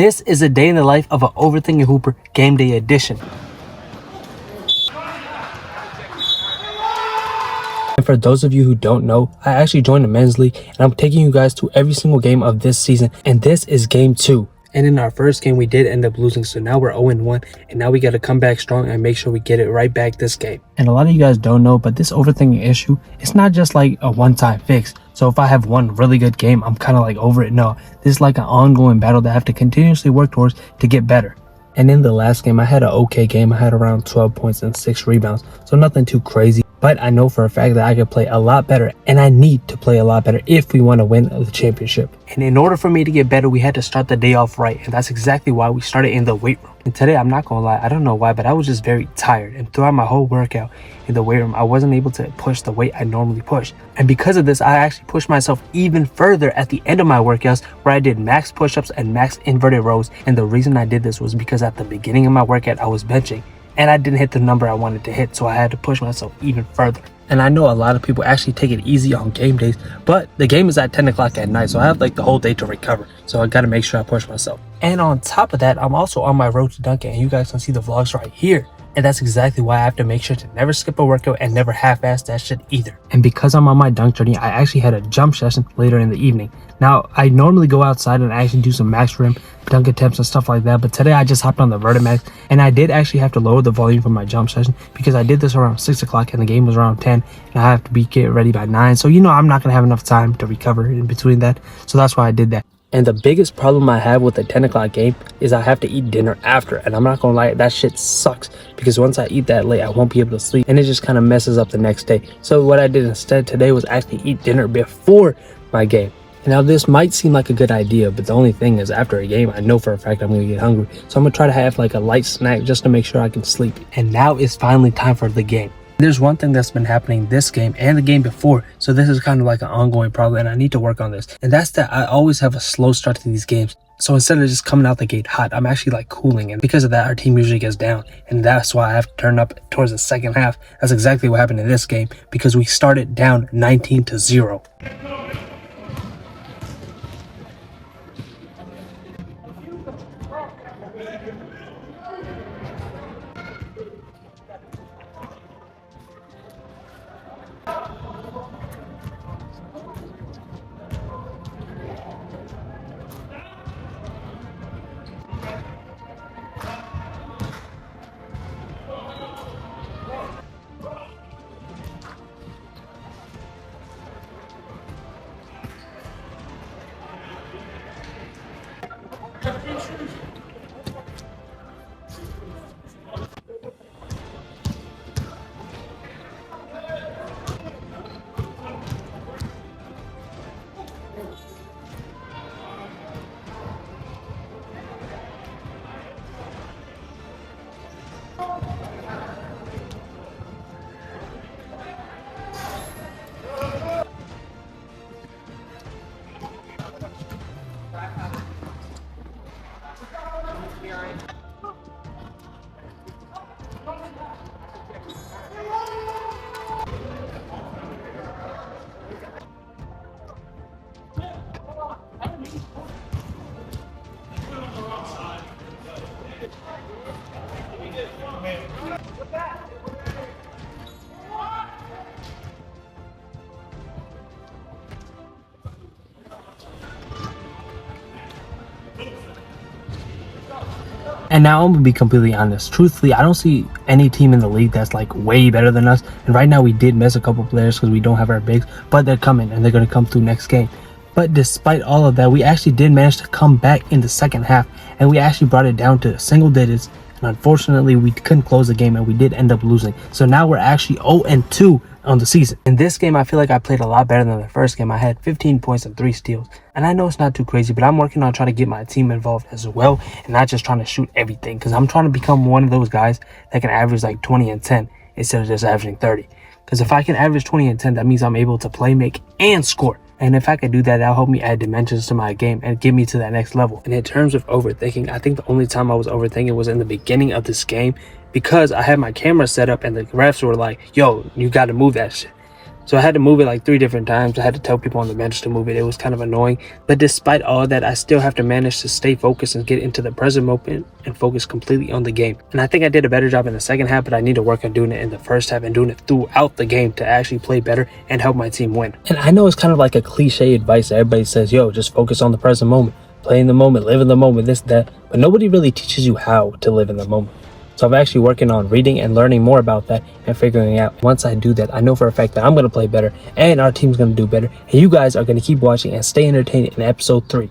This is a day in the life of an Overthinking Hooper Game Day edition. And for those of you who don't know, I actually joined the men's league and I'm taking you guys to every single game of this season, and this is game 2. And in our first game, we did end up losing, so now we're 0-1, and now we got to come back strong and make sure we get it right back this game. And a lot of you guys don't know, but this overthinking issue, it's not just like a one-time fix. So if I have one really good game, I'm kind of like over it. No, this is like an ongoing battle that I have to continuously work towards to get better. And in the last game, I had an okay game. I had around 12 points and 6 rebounds, so nothing too crazy. But I know for a fact that I could play a lot better, and I need to play a lot better if we want to win the championship. And in order for me to get better, we had to start the day off right, and that's exactly why we started in the weight room. And today, I'm not gonna lie, I don't know why, but I was just very tired, and throughout my whole workout in the weight room, I wasn't able to push the weight I normally push. And because of this, I actually pushed myself even further at the end of my workouts, where I did max push-ups and max inverted rows. And the reason I did this was because at the beginning of my workout, I was benching, and I didn't hit the number I wanted to hit, so I had to push myself even further. And I know a lot of people actually take it easy on game days, but the game is at 10 o'clock at night, so I have like the whole day to recover. So I got to make sure I push myself. And on top of that, I'm also on my road to dunking, and you guys can see the vlogs right here. And that's exactly why I have to make sure to never skip a workout and never half-ass that shit either. And because I'm on my dunk journey, I actually had a jump session later in the evening. Now, I normally go outside and actually do some max rim dunk attempts and stuff like that, but today I just hopped on the Vertimax, and I did actually have to lower the volume for my jump session because I did this around 6 o'clock and the game was around 10, and I have to get ready by 9. So, you know, I'm not going to have enough time to recover in between that. So that's why I did that. And the biggest problem I have with the 10 o'clock game is I have to eat dinner after. And I'm not gonna lie, that shit sucks, because once I eat that late, I won't be able to sleep, and it just kind of messes up the next day. So what I did instead today was actually eat dinner before my game. Now this might seem like a good idea, but the only thing is after a game, I know for a fact I'm gonna get hungry. So I'm gonna try to have like a light snack just to make sure I can sleep. And now it's finally time for the game. There's one thing that's been happening this game and the game before, so this is kind of like an ongoing problem, and I need to work on this. And that's that I always have a slow start to these games. So instead of just coming out the gate hot, I'm actually like cooling, and because of that, our team usually gets down, and that's why I have to turn up towards the second half. That's exactly what happened in this game, because we started down 19-0. And now I'm gonna be completely honest. Truthfully, I don't see any team in the league that's like way better than us. And right now we did miss a couple players because we don't have our bigs, but they're coming and they're gonna come through next game. But despite all of that, we actually did manage to come back in the second half, and we actually brought it down to single digits. And unfortunately, we couldn't close the game, and we did end up losing. So now we're actually 0-2 on the season. In this game, I feel like I played a lot better than the first game. I had 15 points and 3 steals. And I know it's not too crazy, but I'm working on trying to get my team involved as well, and not just trying to shoot everything, because I'm trying to become one of those guys that can average like 20 and 10 instead of just averaging 30. Because if I can average 20 and 10, that means I'm able to play, make, and score. And if I could do that, that'll help me add dimensions to my game and get me to that next level. And in terms of overthinking, I think the only time I was overthinking was in the beginning of this game, because I had my camera set up and the refs were like, yo, you got to move that shit. So I had to move it like 3 different times. I had to tell people on the bench to move it. It was kind of annoying. But despite all that, I still have to manage to stay focused and get into the present moment and focus completely on the game. And I think I did a better job in the second half, but I need to work on doing it in the first half and doing it throughout the game to actually play better and help my team win. And I know it's kind of like a cliche advice that everybody says, yo, just focus on the present moment. Play in the moment, live in the moment, this, that. But nobody really teaches you how to live in the moment. So I'm actually working on reading and learning more about that and figuring out once I do that, I know for a fact that I'm going to play better and our team's going to do better. And you guys are going to keep watching and stay entertained in episode 3.